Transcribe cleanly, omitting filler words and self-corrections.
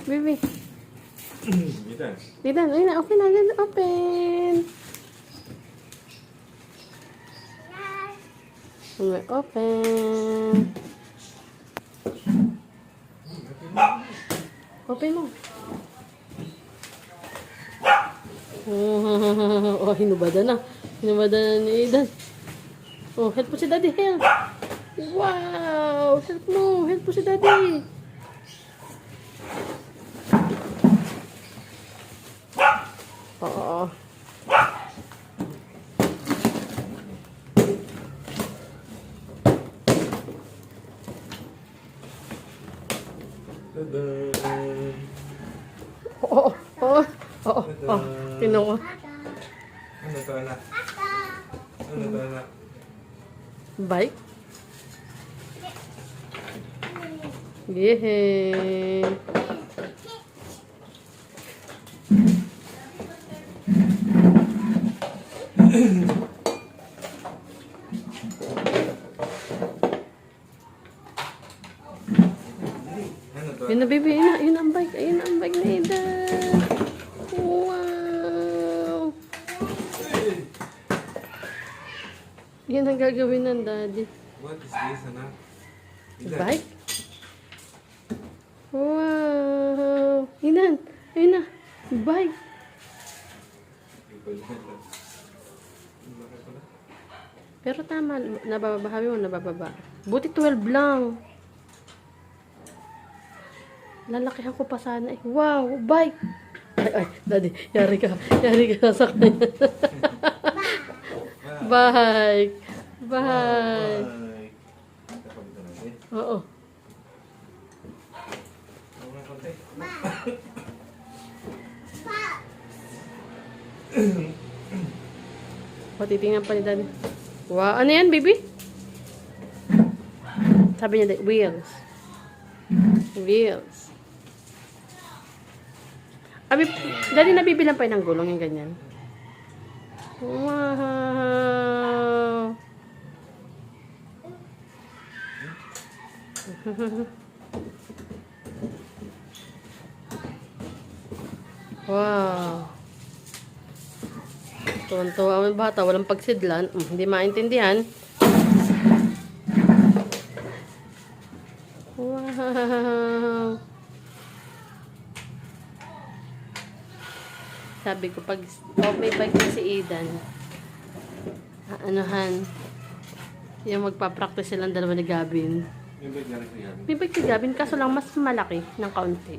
Baby. Ethan. Ethan, ayun na. Open na. Agad. Open. Open. Open mo. Oh, hinubada na. Hinubada na ni Ethan. Oh, help po si Daddy. Help. Wow. Help mo. Help po si Daddy. Oo. Tadaan! Oo. Oo. Oo. Oh. Kinuha. Ano to, anak? Ano to, anak? Bike? Yehey. Ano to? Yun na, baby. Yun ang bike. Ayun ang bike na Ethan. Wow. Yan ang gagawin ng daddy. What is this, anak? Bike? Wow. Inan. Ayun na. Bike. Pero tama. Nababahawi mo, nabababa. Buti 12 lang. Lalakihan ko pa sana eh. Wow, bike! Ay, daddy, yari ka. Yari ka sa kanya. Bike! Bike! Oo. O, titingnan pa ni daddy. Wow, ano yan, baby? Sabi niya, wheels. Wheels. Abi, dali nabibilang pa yun ng gulong yung ganyan. Wow. Wow. Tuwan-tuwa ang bata, walang pagsidlan. Hindi maintindihan. Wow. Sabi ko, pag may bike na si Ethan, anuhan, yung magpa-practice silang dalawa ni Gavin. May bike na rin si Gavin. May bike si Gavin, kaso lang mas malaki ng kaunti.